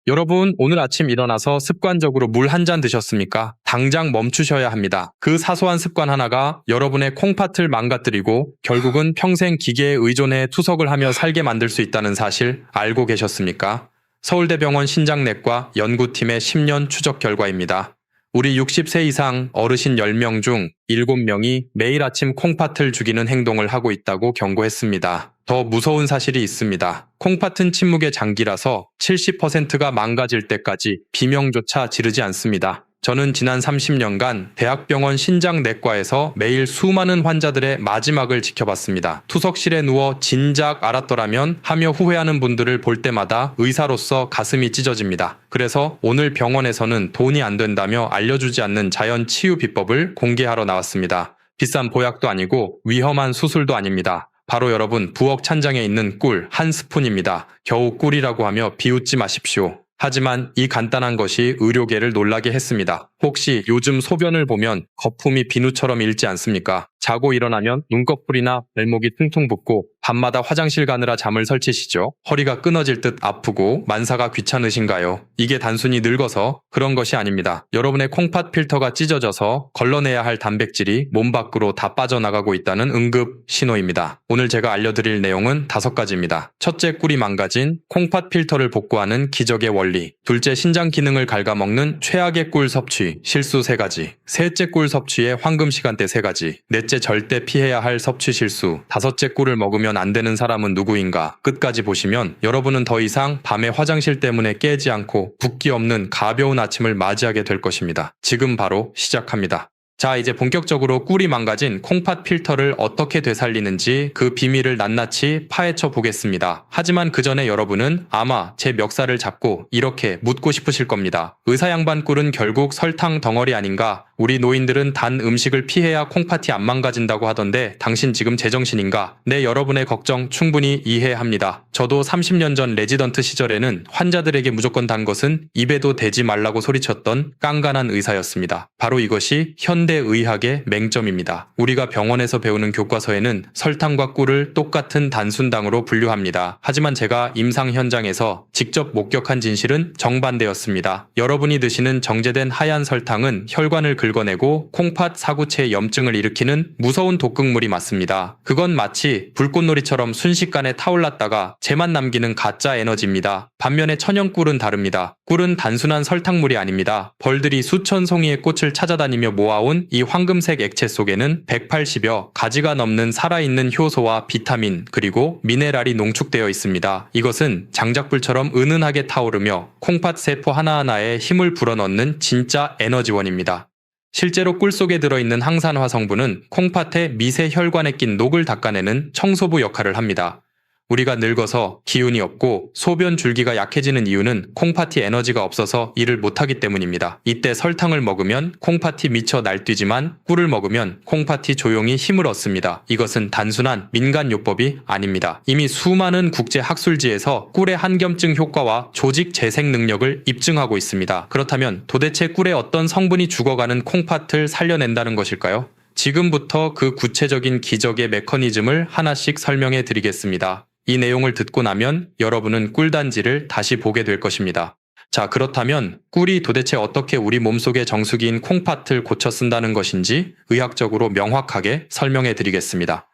여러분, 오늘 아침 일어나서 습관적으로 물 한 잔 드셨습니까? 당장 멈추셔야 합니다. 그 사소한 습관 하나가 여러분의 콩팥을 망가뜨리고 결국은 평생 기계에 의존해 투석을 하며 살게 만들 수 있다는 사실 알고 계셨습니까? 서울대병원 신장내과 연구팀의 10년 추적 결과입니다. 우리 60세 이상 어르신 10명 중 7명이 매일 아침 콩팥을 죽이는 행동을 하고 있다고 경고했습니다. 더 무서운 사실이 있습니다. 콩팥은 침묵의 장기라서 70%가 망가질 때까지 비명조차 지르지 않습니다. 저는 지난 30년간 대학병원 신장내과에서 매일 수많은 환자들의 마지막을 지켜봤습니다. 투석실에 누워 진작 알았더라면 하며 후회하는 분들을 볼 때마다 의사로서 가슴이 찢어집니다. 그래서 오늘 병원에서는 돈이 안 된다며 알려주지 않는 자연 치유 비법을 공개하러 나왔습니다. 비싼 보약도 아니고 위험한 수술도 아닙니다. 바로 여러분 부엌 찬장에 있는 꿀 한 스푼입니다. 겨우 꿀이라고 하며 비웃지 마십시오. 하지만 이 간단한 것이 의료계를 놀라게 했습니다. 혹시 요즘 소변을 보면 거품이 비누처럼 일지 않습니까? 자고 일어나면 눈꺼풀이나 발목이 퉁퉁 붓고 밤마다 화장실 가느라 잠을 설치시죠? 허리가 끊어질 듯 아프고 만사가 귀찮으신가요? 이게 단순히 늙어서 그런 것이 아닙니다. 여러분의 콩팥 필터가 찢어져서 걸러내야 할 단백질이 몸 밖으로 다 빠져나가고 있다는 응급 신호입니다. 오늘 제가 알려드릴 내용은 5가지입니다. 첫째, 꿀이 망가진 콩팥 필터를 복구하는 기적의 원리. 둘째, 신장 기능을 갉아먹는 최악의 꿀 섭취, 실수 3가지. 셋째, 꿀 섭취의 황금 시간대 3가지. 넷째, 절대 피해야 할 섭취 실수. 5째, 꿀을 먹으면 안 되는 사람은 누구인가? 끝까지 보시면 여러분은 더 이상 밤에 화장실 때문에 깨지 않고 붓기 없는 가벼운 아침을 맞이하게 될 것입니다. 지금 바로 시작합니다. 자, 이제 본격적으로 꿀이 망가진 콩팥 필터를 어떻게 되살리는지 그 비밀을 낱낱이 파헤쳐 보겠습니다. 하지만 그 전에 여러분은 아마 제 멱살을 잡고 이렇게 묻고 싶으실 겁니다. 의사 양반 꿀은 결국 설탕 덩어리 아닌가? 우리 노인들은 단 음식을 피해야 콩팥이 안 망가진다고 하던데 당신 지금 제정신인가? 네, 여러분의 걱정 충분히 이해합니다. 저도 30년 전 레지던트 시절에는 환자들에게 무조건 단 것은 입에도 대지 말라고 소리쳤던 깐깐한 의사였습니다. 바로 이것이 현대의학의 맹점입니다. 우리가 병원에서 배우는 교과서에는 설탕과 꿀을 똑같은 단순당으로 분류합니다. 하지만 제가 임상 현장에서 직접 목격한 진실은 정반대였습니다. 여러분이 드시는 정제된 하얀 설탕은 혈관을 긁어내고 콩팥 사구체에 염증을 일으키는 무서운 독극물이 맞습니다. 그건 마치 불꽃놀이처럼 순식간에 타올랐다가 재만 남기는 가짜 에너지입니다. 반면에 천연꿀은 다릅니다. 꿀은 단순한 설탕물이 아닙니다. 벌들이 수천 송이의 꽃을 찾아다니며 모아온 이 황금색 액체 속에는 180여 가지가 넘는 살아있는 효소와 비타민 그리고 미네랄이 농축되어 있습니다. 이것은 장작불처럼 은은하게 타오르며 콩팥 세포 하나하나에 힘을 불어넣는 진짜 에너지원입니다. 실제로 꿀 속에 들어있는 항산화 성분은 콩팥의 미세 혈관에 낀 녹을 닦아내는 청소부 역할을 합니다. 우리가 늙어서 기운이 없고 소변 줄기가 약해지는 이유는 콩팥이 에너지가 없어서 일을 못하기 때문입니다. 이때 설탕을 먹으면 콩팥이 미쳐 날뛰지만 꿀을 먹으면 콩팥이 조용히 힘을 얻습니다. 이것은 단순한 민간요법이 아닙니다. 이미 수많은 국제 학술지에서 꿀의 한겸증 효과와 조직 재생 능력을 입증하고 있습니다. 그렇다면 도대체 꿀의 어떤 성분이 죽어가는 콩팥을 살려낸다는 것일까요? 지금부터 그 구체적인 기적의 메커니즘을 하나씩 설명해 드리겠습니다. 이 내용을 듣고 나면 여러분은 꿀단지를 다시 보게 될 것입니다. 자, 그렇다면 꿀이 도대체 어떻게 우리 몸속의 정수기인 콩팥을 고쳐 쓴다는 것인지 의학적으로 명확하게 설명해 드리겠습니다.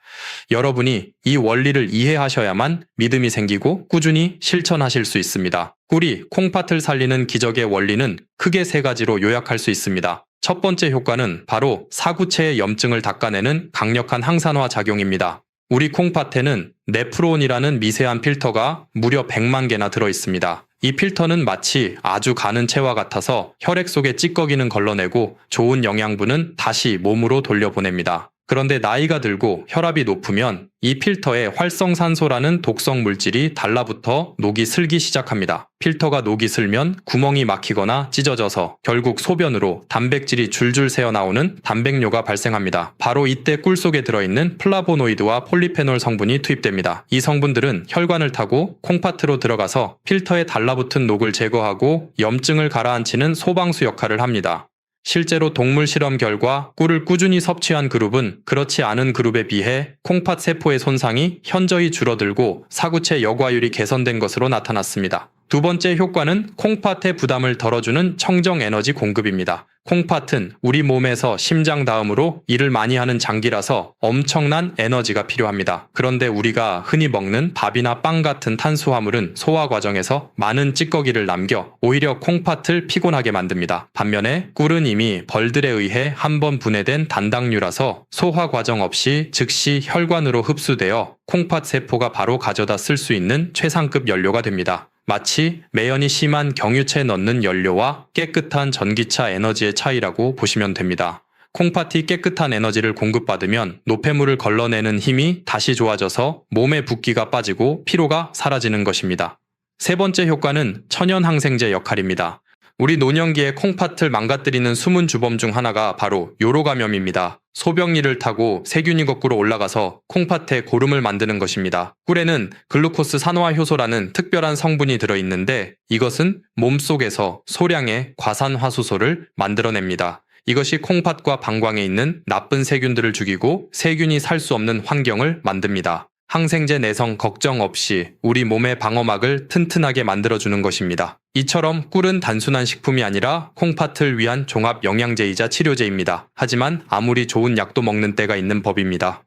여러분이 이 원리를 이해하셔야만 믿음이 생기고 꾸준히 실천하실 수 있습니다. 꿀이 콩팥을 살리는 기적의 원리는 크게 3가지로 요약할 수 있습니다. 첫 번째 효과는 바로 사구체의 염증을 닦아내는 강력한 항산화 작용입니다. 우리 콩팥에는 네프론이라는 미세한 필터가 무려 100만 개나 들어 있습니다. 이 필터는 마치 아주 가는 채와 같아서 혈액 속의 찌꺼기는 걸러내고 좋은 영양분은 다시 몸으로 돌려보냅니다. 그런데 나이가 들고 혈압이 높으면 이 필터에 활성산소라는 독성 물질이 달라붙어 녹이 슬기 시작합니다. 필터가 녹이 슬면 구멍이 막히거나 찢어져서 결국 소변으로 단백질이 줄줄 새어나오는 단백뇨가 발생합니다. 바로 이때 꿀 속에 들어있는 플라보노이드와 폴리페놀 성분이 투입됩니다. 이 성분들은 혈관을 타고 콩팥으로 들어가서 필터에 달라붙은 녹을 제거하고 염증을 가라앉히는 소방수 역할을 합니다. 실제로 동물 실험 결과 꿀을 꾸준히 섭취한 그룹은 그렇지 않은 그룹에 비해 콩팥 세포의 손상이 현저히 줄어들고 사구체 여과율이 개선된 것으로 나타났습니다. 두 번째 효과는 콩팥의 부담을 덜어주는 청정 에너지 공급입니다. 콩팥은 우리 몸에서 심장 다음으로 일을 많이 하는 장기라서 엄청난 에너지가 필요합니다. 그런데 우리가 흔히 먹는 밥이나 빵 같은 탄수화물은 소화 과정에서 많은 찌꺼기를 남겨 오히려 콩팥을 피곤하게 만듭니다. 반면에 꿀은 이미 벌들에 의해 한번 분해된 단당류라서 소화 과정 없이 즉시 혈관으로 흡수되어 콩팥 세포가 바로 가져다 쓸 수 있는 최상급 연료가 됩니다. 마치 매연이 심한 경유채에 넣는 연료와 깨끗한 전기차 에너지의 차이라고 보시면 됩니다. 콩팥이 깨끗한 에너지를 공급받으면 노폐물을 걸러내는 힘이 다시 좋아져서 몸의 붓기가 빠지고 피로가 사라지는 것입니다. 세 번째 효과는 천연 항생제 역할입니다. 우리 노년기에 콩팥을 망가뜨리는 숨은 주범 중 하나가 바로 요로 감염입니다. 소변리를 타고 세균이 거꾸로 올라가서 콩팥에 고름을 만드는 것입니다. 꿀에는 글루코스 산화 효소라는 특별한 성분이 들어있는데 이것은 몸속에서 소량의 과산화수소를 만들어냅니다. 이것이 콩팥과 방광에 있는 나쁜 세균들을 죽이고 세균이 살 수 없는 환경을 만듭니다. 항생제 내성 걱정 없이 우리 몸의 방어막을 튼튼하게 만들어주는 것입니다. 이처럼 꿀은 단순한 식품이 아니라 콩팥을 위한 종합 영양제이자 치료제입니다. 하지만 아무리 좋은 약도 먹는 때가 있는 법입니다.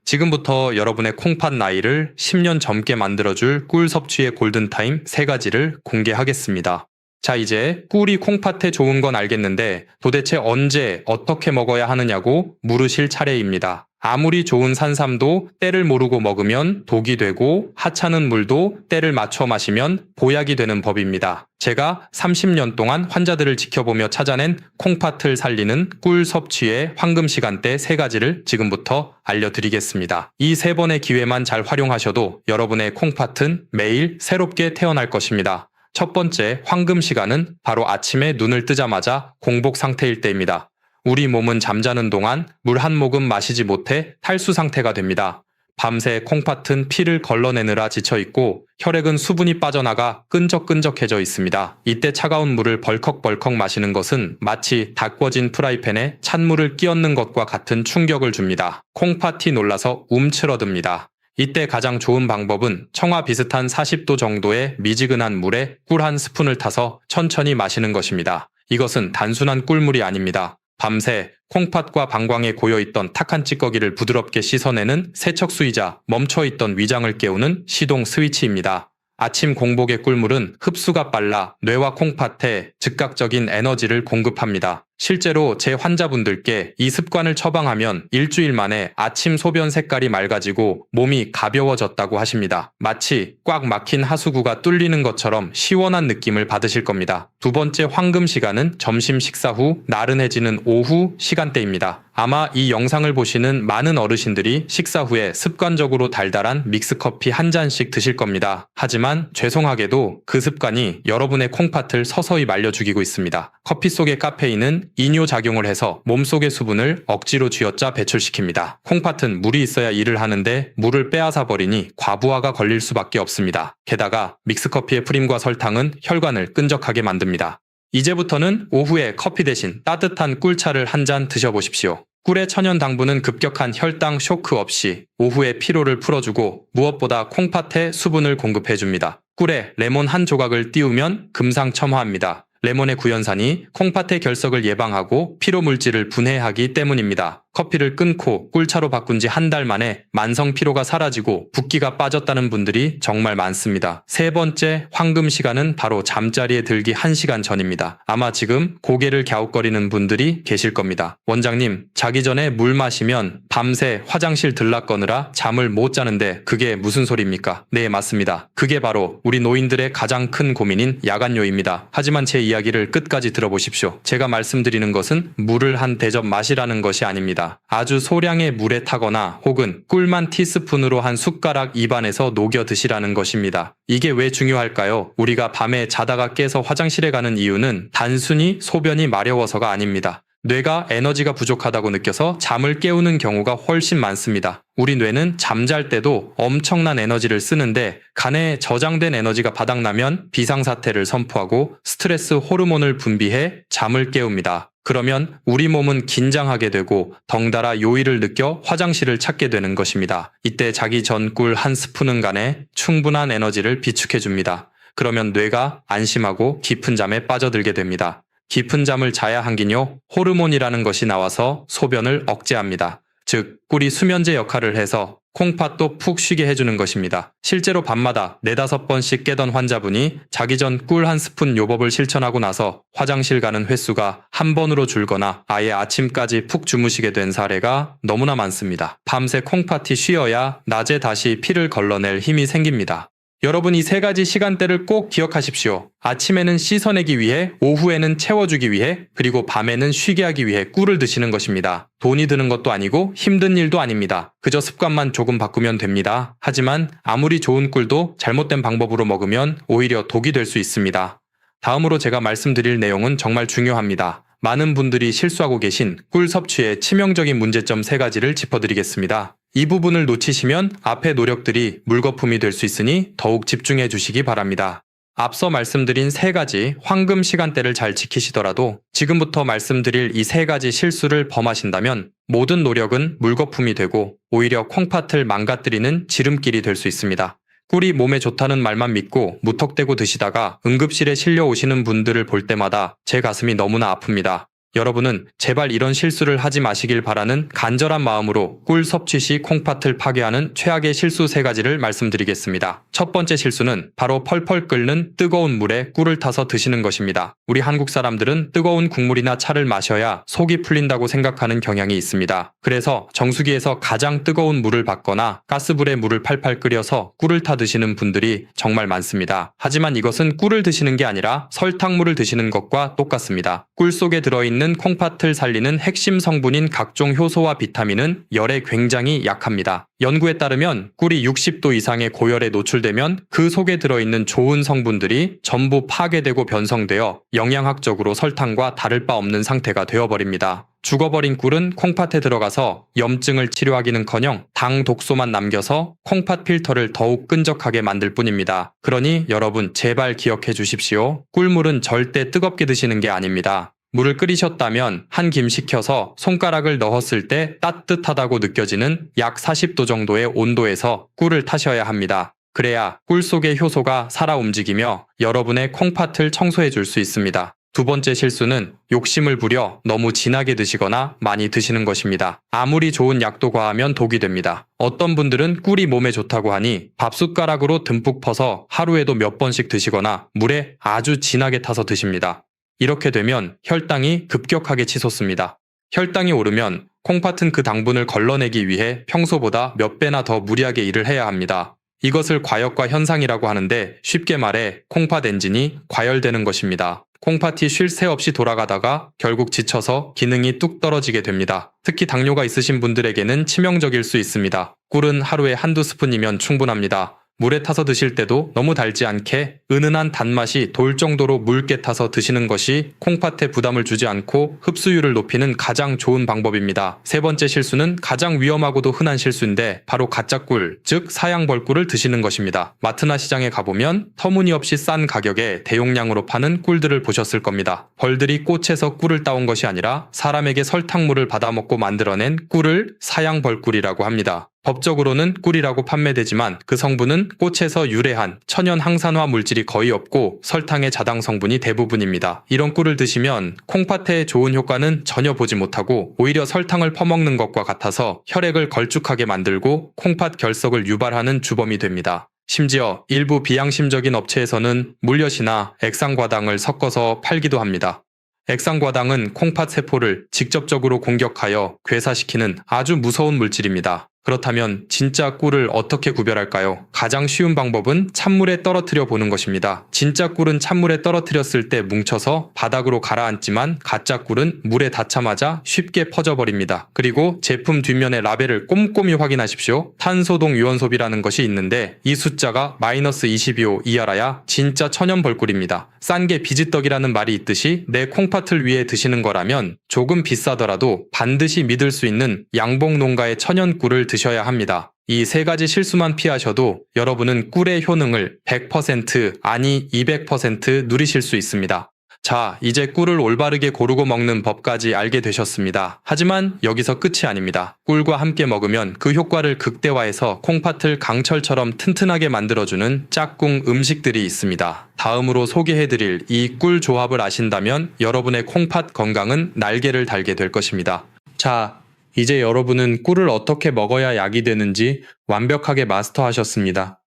지금부터 여러분의 콩팥 나이를 10년 젊게 만들어줄 꿀 섭취의 골든타임 3가지를 공개하겠습니다. 자, 이제 꿀이 콩팥에 좋은 건 알겠는데 도대체 언제 어떻게 먹어야 하느냐고 물으실 차례입니다. 아무리 좋은 산삼도 때를 모르고 먹으면 독이 되고 하찮은 물도 때를 맞춰 마시면 보약이 되는 법입니다. 제가 30년 동안 환자들을 지켜보며 찾아낸 콩팥을 살리는 꿀 섭취의 황금 시간대 3가지를 지금부터 알려드리겠습니다. 이 3번의 기회만 잘 활용하셔도 여러분의 콩팥은 매일 새롭게 태어날 것입니다. 첫 번째 황금 시간은 바로 아침에 눈을 뜨자마자 공복 상태일 때입니다. 우리 몸은 잠자는 동안 물 한 모금 마시지 못해 탈수 상태가 됩니다. 밤새 콩팥은 피를 걸러내느라 지쳐있고 혈액은 수분이 빠져나가 끈적끈적해져 있습니다. 이때 차가운 물을 벌컥벌컥 마시는 것은 마치 닦궈진 프라이팬에 찬물을 끼얹는 것과 같은 충격을 줍니다. 콩팥이 놀라서 움츠러듭니다. 이때 가장 좋은 방법은 청아 비슷한 40도 정도의 미지근한 물에 꿀 한 스푼을 타서 천천히 마시는 것입니다. 이것은 단순한 꿀물이 아닙니다. 밤새 콩팥과 방광에 고여있던 탁한 찌꺼기를 부드럽게 씻어내는 세척수이자 멈춰있던 위장을 깨우는 시동 스위치입니다. 아침 공복의 꿀물은 흡수가 빨라 뇌와 콩팥에 즉각적인 에너지를 공급합니다. 실제로 제 환자분들께 이 습관을 처방하면 일주일 만에 아침 소변 색깔이 맑아지고 몸이 가벼워졌다고 하십니다. 마치 꽉 막힌 하수구가 뚫리는 것처럼 시원한 느낌을 받으실 겁니다. 두 번째 황금 시간은 점심 식사 후 나른해지는 오후 시간대입니다. 아마 이 영상을 보시는 많은 어르신들이 식사 후에 습관적으로 달달한 믹스커피 한 잔씩 드실 겁니다. 하지만 죄송하게도 그 습관이 여러분의 콩팥을 서서히 말려 죽이고 있습니다. 커피 속의 카페인은 이뇨작용을 해서 몸속의 수분을 억지로 쥐어짜 배출시킵니다. 콩팥은 물이 있어야 일을 하는데 물을 빼앗아 버리니 과부하가 걸릴 수밖에 없습니다. 게다가 믹스커피의 프림과 설탕은 혈관을 끈적하게 만듭니다. 이제부터는 오후에 커피 대신 따뜻한 꿀차를 한 잔 드셔보십시오. 꿀의 천연 당분은 급격한 혈당 쇼크 없이 오후에 피로를 풀어주고 무엇보다 콩팥에 수분을 공급해줍니다. 꿀에 레몬 한 조각을 띄우면 금상첨화합니다. 레몬의 구연산이 콩팥의 결석을 예방하고 피로 물질을 분해하기 때문입니다. 커피를 끊고 꿀차로 바꾼 지 한 달 만에 만성 피로가 사라지고 붓기가 빠졌다는 분들이 정말 많습니다. 세 번째 황금 시간은 바로 잠자리에 들기 1시간 전입니다. 아마 지금 고개를 갸웃거리는 분들이 계실 겁니다. 원장님, 자기 전에 물 마시면 밤새 화장실 들락거느라 잠을 못 자는데 그게 무슨 소리입니까? 네, 맞습니다. 그게 바로 우리 노인들의 가장 큰 고민인 야간요입니다. 하지만 제 이야기를 끝까지 들어보십시오. 제가 말씀드리는 것은 물을 한 대접 마시라는 것이 아닙니다. 아주 소량의 물에 타거나 혹은 꿀만 티스푼으로 한 숟가락 입안에서 녹여 드시라는 것입니다. 이게 왜 중요할까요? 우리가 밤에 자다가 깨서 화장실에 가는 이유는 단순히 소변이 마려워서가 아닙니다. 뇌가 에너지가 부족하다고 느껴서 잠을 깨우는 경우가 훨씬 많습니다. 우리 뇌는 잠잘 때도 엄청난 에너지를 쓰는데 간에 저장된 에너지가 바닥나면 비상사태를 선포하고 스트레스 호르몬을 분비해 잠을 깨웁니다. 그러면 우리 몸은 긴장하게 되고 덩달아 요일을 느껴 화장실을 찾게 되는 것입니다. 이때 자기 전 꿀 한 스푼은 간에 충분한 에너지를 비축해줍니다. 그러면 뇌가 안심하고 깊은 잠에 빠져들게 됩니다. 깊은 잠을 자야 한긴요, 호르몬이라는 것이 나와서 소변을 억제합니다. 즉, 꿀이 수면제 역할을 해서 콩팥도 푹 쉬게 해주는 것입니다. 실제로 밤마다 4~5번씩 깨던 환자분이 자기 전 꿀 한 스푼 요법을 실천하고 나서 화장실 가는 횟수가 한 번으로 줄거나 아예 아침까지 푹 주무시게 된 사례가 너무나 많습니다. 밤새 콩팥이 쉬어야 낮에 다시 피를 걸러낼 힘이 생깁니다. 여러분, 이 3가지 시간대를 꼭 기억하십시오. 아침에는 씻어내기 위해, 오후에는 채워주기 위해, 그리고 밤에는 쉬게 하기 위해 꿀을 드시는 것입니다. 돈이 드는 것도 아니고 힘든 일도 아닙니다. 그저 습관만 조금 바꾸면 됩니다. 하지만 아무리 좋은 꿀도 잘못된 방법으로 먹으면 오히려 독이 될 수 있습니다. 다음으로 제가 말씀드릴 내용은 정말 중요합니다. 많은 분들이 실수하고 계신 꿀 섭취의 치명적인 문제점 3가지를 짚어드리겠습니다. 이 부분을 놓치시면 앞의 노력들이 물거품이 될 수 있으니 더욱 집중해 주시기 바랍니다. 앞서 말씀드린 3가지 황금 시간대를 잘 지키시더라도 지금부터 말씀드릴 이 3가지 실수를 범하신다면 모든 노력은 물거품이 되고 오히려 콩팥을 망가뜨리는 지름길이 될 수 있습니다. 꿀이 몸에 좋다는 말만 믿고 무턱대고 드시다가 응급실에 실려 오시는 분들을 볼 때마다 제 가슴이 너무나 아픕니다. 여러분은 제발 이런 실수를 하지 마시길 바라는 간절한 마음으로 꿀 섭취 시 콩팥을 파괴하는 최악의 실수 3가지를 말씀드리겠습니다. 첫 번째 실수는 바로 펄펄 끓는 뜨거운 물에 꿀을 타서 드시는 것입니다. 우리 한국 사람들은 뜨거운 국물이나 차를 마셔야 속이 풀린다고 생각하는 경향이 있습니다. 그래서 정수기에서 가장 뜨거운 물을 받거나 가스불에 물을 팔팔 끓여서 꿀을 타 드시는 분들이 정말 많습니다. 하지만 이것은 꿀을 드시는 게 아니라 설탕물을 드시는 것과 똑같습니다. 꿀 속에 들어있는 콩팥을 살리는 핵심 성분인 각종 효소와 비타민은 열에 굉장히 약합니다. 연구에 따르면 꿀이 60도 이상의 고열에 노출되면 그 속에 들어있는 좋은 성분들이 전부 파괴되고 변성되어 영양학적으로 설탕과 다를 바 없는 상태가 되어버립니다. 죽어버린 꿀은 콩팥에 들어가서 염증을 치료하기는커녕 당 독소만 남겨서 콩팥 필터를 더욱 끈적하게 만들 뿐입니다. 그러니 여러분, 제발 기억해 주십시오. 꿀물은 절대 뜨겁게 드시는 게 아닙니다. 물을 끓이셨다면 한 김 식혀서 손가락을 넣었을 때 따뜻하다고 느껴지는 약 40도 정도의 온도에서 꿀을 타셔야 합니다. 그래야 꿀 속의 효소가 살아 움직이며 여러분의 콩팥을 청소해 줄 수 있습니다. 두 번째 실수는 욕심을 부려 너무 진하게 드시거나 많이 드시는 것입니다. 아무리 좋은 약도 과하면 독이 됩니다. 어떤 분들은 꿀이 몸에 좋다고 하니 밥숟가락으로 듬뿍 퍼서 하루에도 몇 번씩 드시거나 물에 아주 진하게 타서 드십니다. 이렇게 되면 혈당이 급격하게 치솟습니다. 혈당이 오르면 콩팥은 그 당분을 걸러내기 위해 평소보다 몇 배나 더 무리하게 일을 해야 합니다. 이것을 과역과 현상이라고 하는데 쉽게 말해 콩팥 엔진이 과열되는 것입니다. 콩팥이 쉴 새 없이 돌아가다가 결국 지쳐서 기능이 뚝 떨어지게 됩니다. 특히 당뇨가 있으신 분들에게는 치명적일 수 있습니다. 꿀은 하루에 1~2스푼이면 충분합니다. 물에 타서 드실 때도 너무 달지 않게 은은한 단맛이 돌 정도로 묽게 타서 드시는 것이 콩팥에 부담을 주지 않고 흡수율을 높이는 가장 좋은 방법입니다. 세 번째 실수는 가장 위험하고도 흔한 실수인데 바로 가짜꿀, 즉 사양벌꿀을 드시는 것입니다. 마트나 시장에 가보면 터무니없이 싼 가격에 대용량으로 파는 꿀들을 보셨을 겁니다. 벌들이 꽃에서 꿀을 따온 것이 아니라 사람에게 설탕물을 받아먹고 만들어낸 꿀을 사양벌꿀이라고 합니다. 법적으로는 꿀이라고 판매되지만 그 성분은 꽃에서 유래한 천연 항산화 물질이 거의 없고 설탕의 자당 성분이 대부분입니다. 이런 꿀을 드시면 콩팥에 좋은 효과는 전혀 보지 못하고 오히려 설탕을 퍼먹는 것과 같아서 혈액을 걸쭉하게 만들고 콩팥 결석을 유발하는 주범이 됩니다. 심지어 일부 비양심적인 업체에서는 물엿이나 액상과당을 섞어서 팔기도 합니다. 액상과당은 콩팥 세포를 직접적으로 공격하여 괴사시키는 아주 무서운 물질입니다. 그렇다면 진짜 꿀을 어떻게 구별할까요? 가장 쉬운 방법은 찬물에 떨어뜨려 보는 것입니다. 진짜 꿀은 찬물에 떨어뜨렸을 때 뭉쳐서 바닥으로 가라앉지만 가짜 꿀은 물에 닿자마자 쉽게 퍼져버립니다. 그리고 제품 뒷면의 라벨을 꼼꼼히 확인하십시오. 탄소동 유연소비라는 것이 있는데 이 숫자가 -22호 이하라야 진짜 천연 벌꿀입니다. 싼 게 비지떡이라는 말이 있듯이 내 콩팥을 위해 드시는 거라면 조금 비싸더라도 반드시 믿을 수 있는 양봉 농가의 천연 꿀을 드셔야 합니다. 이 세 가지 실수만 피하셔도 여러분은 꿀의 효능을 100% 아니 200% 누리실 수 있습니다. 자, 이제 꿀을 올바르게 고르고 먹는 법까지 알게 되셨습니다. 하지만 여기서 끝이 아닙니다. 꿀과 함께 먹으면 그 효과를 극대화해서 콩팥을 강철처럼 튼튼하게 만들어주는 짝꿍 음식들이 있습니다. 다음으로 소개해드릴 이 꿀 조합을 아신다면 여러분의 콩팥 건강은 날개를 달게 될 것입니다. 자, 이제 여러분은 꿀을 어떻게 먹어야 약이 되는지 완벽하게 마스터하셨습니다.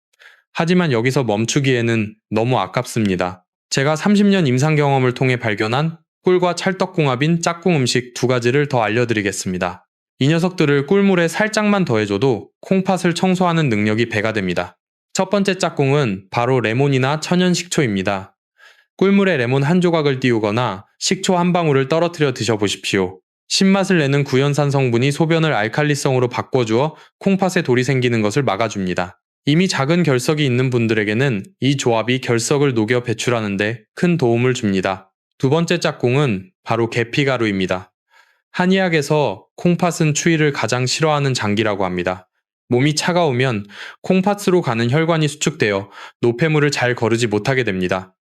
하지만 여기서 멈추기에는 너무 아깝습니다. 제가 30년 임상 경험을 통해 발견한 꿀과 찰떡궁합인 짝꿍 음식 2가지를 더 알려드리겠습니다. 이 녀석들을 꿀물에 살짝만 더해줘도 콩팥을 청소하는 능력이 배가 됩니다. 첫 번째 짝꿍은 바로 레몬이나 천연 식초입니다. 꿀물에 레몬 한 조각을 띄우거나 식초 한 방울을 떨어뜨려 드셔보십시오. 신맛을 내는 구연산 성분이 소변을 알칼리성으로 바꿔주어 콩팥에 돌이 생기는 것을 막아줍니다. 이미 작은 결석이 있는 분들에게는 이 조합이 결석을 녹여 배출하는데 큰 도움을 줍니다. 두 번째 짝꿍은 바로 계피가루입니다. 한의학에서 콩팥은 추위를 가장 싫어하는 장기라고 합니다. 몸이 차가우면 콩팥으로 가는 혈관이 수축되어 노폐물을 잘 거르지 못하게 됩니다.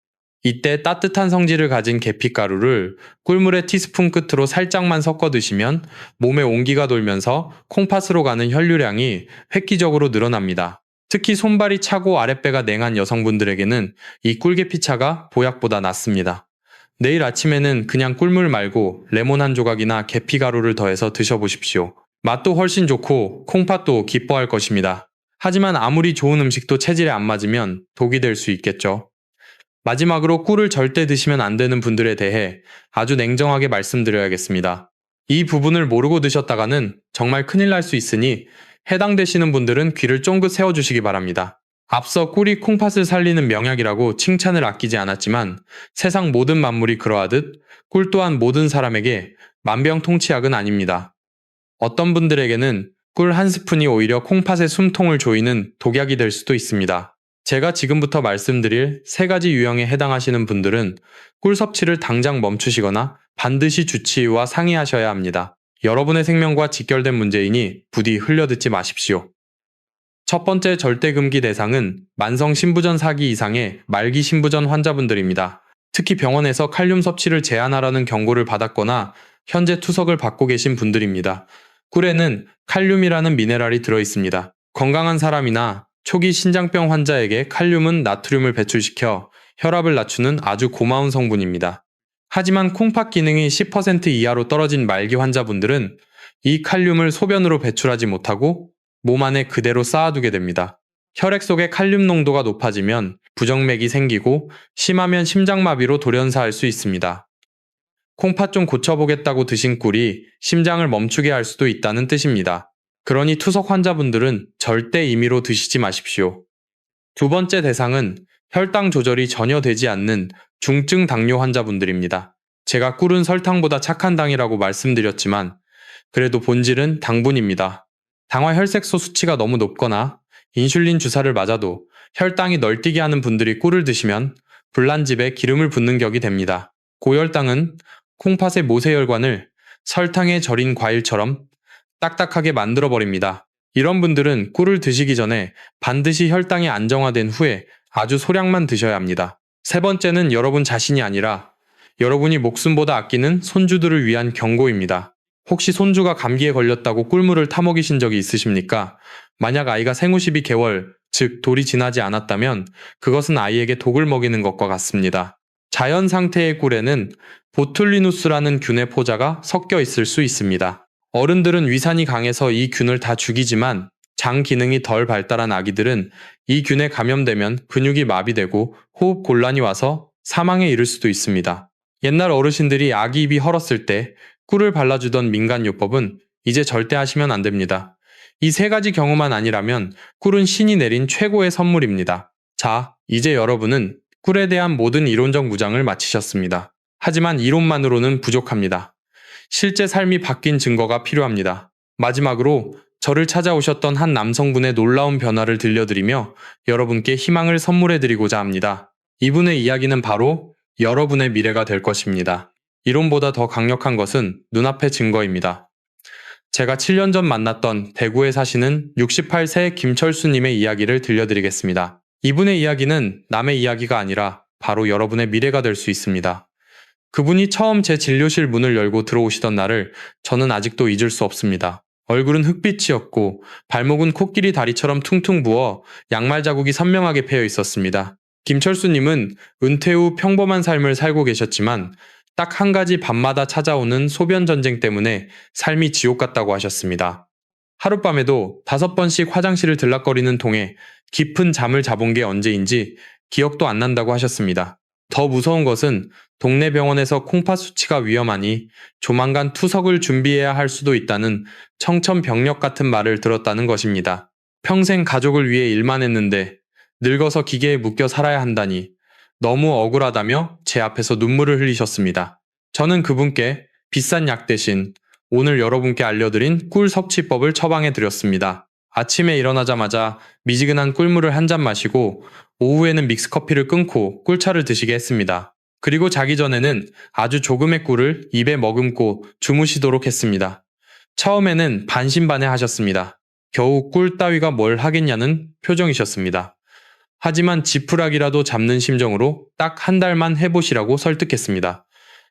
이때 따뜻한 성질을 가진 계피가루를 꿀물의 티스푼 끝으로 살짝만 섞어 드시면 몸에 온기가 돌면서 콩팥으로 가는 혈류량이 획기적으로 늘어납니다. 특히 손발이 차고 아랫배가 냉한 여성분들에게는 이 꿀계피차가 보약보다 낫습니다. 내일 아침에는 그냥 꿀물 말고 레몬 한 조각이나 계피가루를 더해서 드셔보십시오. 맛도 훨씬 좋고 콩팥도 기뻐할 것입니다. 하지만 아무리 좋은 음식도 체질에 안 맞으면 독이 될 수 있겠죠. 마지막으로 꿀을 절대 드시면 안 되는 분들에 대해 아주 냉정하게 말씀드려야겠습니다. 이 부분을 모르고 드셨다가는 정말 큰일 날 수 있으니 해당되시는 분들은 귀를 쫑긋 세워주시기 바랍니다. 앞서 꿀이 콩팥을 살리는 명약이라고 칭찬을 아끼지 않았지만 세상 모든 만물이 그러하듯 꿀 또한 모든 사람에게 만병통치약은 아닙니다. 어떤 분들에게는 꿀 한 스푼이 오히려 콩팥의 숨통을 조이는 독약이 될 수도 있습니다. 제가 지금부터 말씀드릴 3가지 유형에 해당하시는 분들은 꿀 섭취를 당장 멈추시거나 반드시 주치의와 상의하셔야 합니다. 여러분의 생명과 직결된 문제이니 부디 흘려듣지 마십시오. 첫 번째 절대금기 대상은 만성 신부전 4기 이상의 말기 신부전 환자분들입니다. 특히 병원에서 칼륨 섭취를 제한하라는 경고를 받았거나 현재 투석을 받고 계신 분들입니다. 꿀에는 칼륨이라는 미네랄이 들어있습니다. 건강한 사람이나 초기 신장병 환자에게 칼륨은 나트륨을 배출시켜 혈압을 낮추는 아주 고마운 성분입니다. 하지만 콩팥 기능이 10% 이하로 떨어진 말기 환자분들은 이 칼륨을 소변으로 배출하지 못하고 몸 안에 그대로 쌓아두게 됩니다. 혈액 속의 칼륨 농도가 높아지면 부정맥이 생기고 심하면 심장마비로 돌연사할 수 있습니다. 콩팥 좀 고쳐보겠다고 드신 꿀이 심장을 멈추게 할 수도 있다는 뜻입니다. 그러니 투석 환자분들은 절대 임의로 드시지 마십시오. 두 번째 대상은 혈당 조절이 전혀 되지 않는 중증 당뇨 환자분들입니다. 제가 꿀은 설탕보다 착한 당이라고 말씀드렸지만 그래도 본질은 당분입니다. 당화혈색소 수치가 너무 높거나 인슐린 주사를 맞아도 혈당이 널뛰게 하는 분들이 꿀을 드시면 불난집에 기름을 붓는 격이 됩니다. 고혈당은 콩팥의 모세혈관을 설탕에 절인 과일처럼 딱딱하게 만들어버립니다. 이런 분들은 꿀을 드시기 전에 반드시 혈당이 안정화된 후에 아주 소량만 드셔야 합니다. 세 번째는 여러분 자신이 아니라 여러분이 목숨보다 아끼는 손주들을 위한 경고입니다. 혹시 손주가 감기에 걸렸다고 꿀물을 타먹이신 적이 있으십니까? 만약 아이가 생후 12개월, 즉 돌이 지나지 않았다면 그것은 아이에게 독을 먹이는 것과 같습니다. 자연 상태의 꿀에는 보툴리누스라는 균의 포자가 섞여 있을 수 있습니다. 어른들은 위산이 강해서 이 균을 다 죽이지만 장 기능이 덜 발달한 아기들은 이 균에 감염되면 근육이 마비되고 호흡 곤란이 와서 사망에 이를 수도 있습니다. 옛날 어르신들이 아기 입이 헐었을 때 꿀을 발라주던 민간요법은 이제 절대 하시면 안 됩니다. 이 3가지 경우만 아니라면 꿀은 신이 내린 최고의 선물입니다. 자, 이제 여러분은 꿀에 대한 모든 이론적 무장을 마치셨습니다. 하지만 이론만으로는 부족합니다. 실제 삶이 바뀐 증거가 필요합니다. 마지막으로 저를 찾아오셨던 한 남성분의 놀라운 변화를 들려드리며 여러분께 희망을 선물해드리고자 합니다. 이분의 이야기는 바로 여러분의 미래가 될 것입니다. 이론보다 더 강력한 것은 눈앞의 증거입니다. 제가 7년 전 만났던 대구에 사시는 68세 김철수님의 이야기를 들려드리겠습니다. 이분의 이야기는 남의 이야기가 아니라 바로 여러분의 미래가 될 수 있습니다. 그분이 처음 제 진료실 문을 열고 들어오시던 날을 저는 아직도 잊을 수 없습니다. 얼굴은 흑빛이었고 발목은 코끼리 다리처럼 퉁퉁 부어 양말 자국이 선명하게 패여 있었습니다. 김철수님은 은퇴 후 평범한 삶을 살고 계셨지만 딱 한 가지 밤마다 찾아오는 소변 전쟁 때문에 삶이 지옥 같다고 하셨습니다. 하룻밤에도 5번씩 화장실을 들락거리는 통에 깊은 잠을 자본 게 언제인지 기억도 안 난다고 하셨습니다. 더 무서운 것은 동네 병원에서 콩팥 수치가 위험하니 조만간 투석을 준비해야 할 수도 있다는 청천벽력 같은 말을 들었다는 것입니다. 평생 가족을 위해 일만 했는데 늙어서 기계에 묶여 살아야 한다니 너무 억울하다며 제 앞에서 눈물을 흘리셨습니다. 저는 그분께 비싼 약 대신 오늘 여러분께 알려드린 꿀 섭취법을 처방해 드렸습니다. 아침에 일어나자마자 미지근한 꿀물을 한 잔 마시고 오후에는 믹스커피를 끊고 꿀차를 드시게 했습니다. 그리고 자기 전에는 아주 조금의 꿀을 입에 머금고 주무시도록 했습니다. 처음에는 반신반의 하셨습니다. 겨우 꿀 따위가 뭘 하겠냐는 표정이셨습니다. 하지만 지푸라기라도 잡는 심정으로 딱 한 달만 해보시라고 설득했습니다.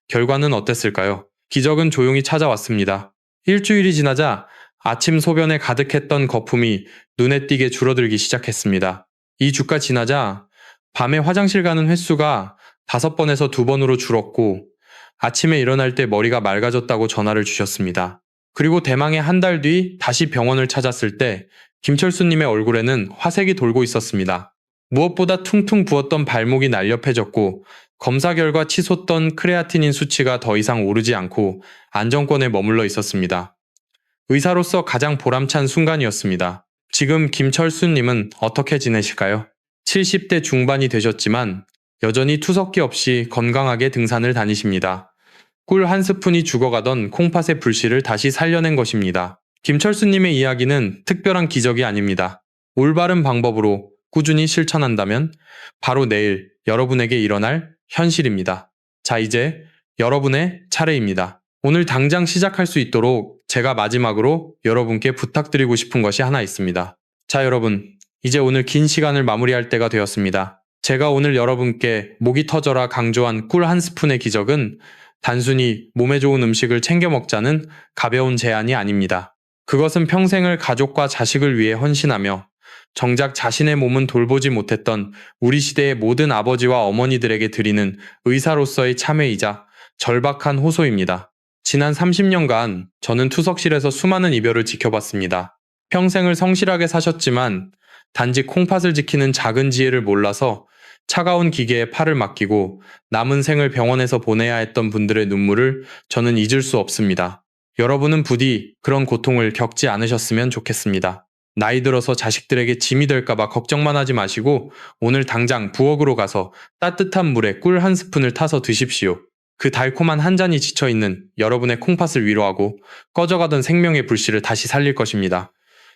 결과는 어땠을까요? 기적은 조용히 찾아왔습니다. 일주일이 지나자 아침 소변에 가득했던 거품이 눈에 띄게 줄어들기 시작했습니다. 2주가 지나자 밤에 화장실 가는 횟수가 5번에서 2번으로 줄었고 아침에 일어날 때 머리가 맑아졌다고 전화를 주셨습니다. 그리고 대망의 한 달 뒤 다시 병원을 찾았을 때 김철수님의 얼굴에는 화색이 돌고 있었습니다. 무엇보다 퉁퉁 부었던 발목이 날렵해졌고 검사 결과 치솟던 크레아티닌 수치가 더 이상 오르지 않고 안정권에 머물러 있었습니다. 의사로서 가장 보람찬 순간이었습니다. 지금 김철수님은 어떻게 지내실까요? 70대 중반이 되셨지만 여전히 투석기 없이 건강하게 등산을 다니십니다. 꿀 한 스푼이 죽어가던 콩팥의 불씨를 다시 살려낸 것입니다. 김철수님의 이야기는 특별한 기적이 아닙니다. 올바른 방법으로 꾸준히 실천한다면 바로 내일 여러분에게 일어날 현실입니다. 자, 이제 여러분의 차례입니다. 오늘 당장 시작할 수 있도록 제가 마지막으로 여러분께 부탁드리고 싶은 것이 하나 있습니다. 자, 여러분, 이제 오늘 긴 시간을 마무리할 때가 되었습니다. 제가 오늘 여러분께 목이 터져라 강조한 꿀 한 스푼의 기적은 단순히 몸에 좋은 음식을 챙겨 먹자는 가벼운 제안이 아닙니다. 그것은 평생을 가족과 자식을 위해 헌신하며 정작 자신의 몸은 돌보지 못했던 우리 시대의 모든 아버지와 어머니들에게 드리는 의사로서의 참회이자 절박한 호소입니다. 지난 30년간 저는 투석실에서 수많은 이별을 지켜봤습니다. 평생을 성실하게 사셨지만 단지 콩팥을 지키는 작은 지혜를 몰라서 차가운 기계에 팔을 맡기고 남은 생을 병원에서 보내야 했던 분들의 눈물을 저는 잊을 수 없습니다. 여러분은 부디 그런 고통을 겪지 않으셨으면 좋겠습니다. 나이 들어서 자식들에게 짐이 될까봐 걱정만 하지 마시고 오늘 당장 부엌으로 가서 따뜻한 물에 꿀 한 스푼을 타서 드십시오. 그 달콤한 한 잔이 지쳐있는 여러분의 콩팥을 위로하고 꺼져가던 생명의 불씨를 다시 살릴 것입니다.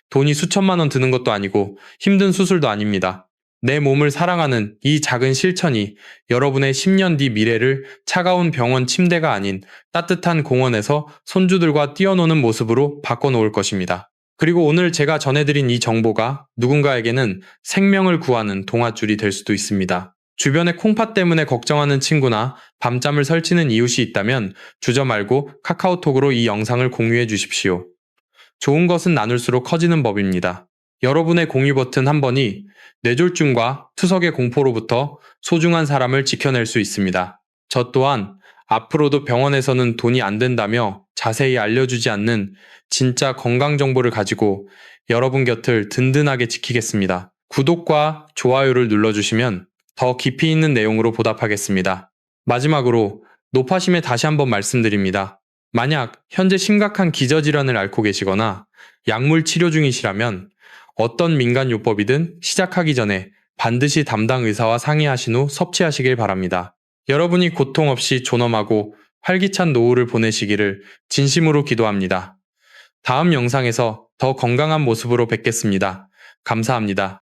돈이 수천만 원 드는 것도 아니고 힘든 수술도 아닙니다. 내 몸을 사랑하는 이 작은 실천이 여러분의 10년 뒤 미래를 차가운 병원 침대가 아닌 따뜻한 공원에서 손주들과 뛰어노는 모습으로 바꿔놓을 것입니다. 그리고 오늘 제가 전해드린 이 정보가 누군가에게는 생명을 구하는 동아줄이 될 수도 있습니다. 주변에 콩팥 때문에 걱정하는 친구나 밤잠을 설치는 이웃이 있다면 주저 말고 카카오톡으로 이 영상을 공유해 주십시오. 좋은 것은 나눌수록 커지는 법입니다. 여러분의 공유 버튼 한 번이 뇌졸중과 투석의 공포로부터 소중한 사람을 지켜낼 수 있습니다. 저 또한 앞으로도 병원에서는 돈이 안 된다며 자세히 알려주지 않는 진짜 건강 정보를 가지고 여러분 곁을 든든하게 지키겠습니다. 구독과 좋아요를 눌러주시면 더 깊이 있는 내용으로 보답하겠습니다. 마지막으로 노파심에 다시 한번 말씀드립니다. 만약 현재 심각한 기저질환을 앓고 계시거나 약물 치료 중이시라면 어떤 민간요법이든 시작하기 전에 반드시 담당 의사와 상의하신 후 섭취하시길 바랍니다. 여러분이 고통 없이 존엄하고 활기찬 노후를 보내시기를 진심으로 기도합니다. 다음 영상에서 더 건강한 모습으로 뵙겠습니다. 감사합니다.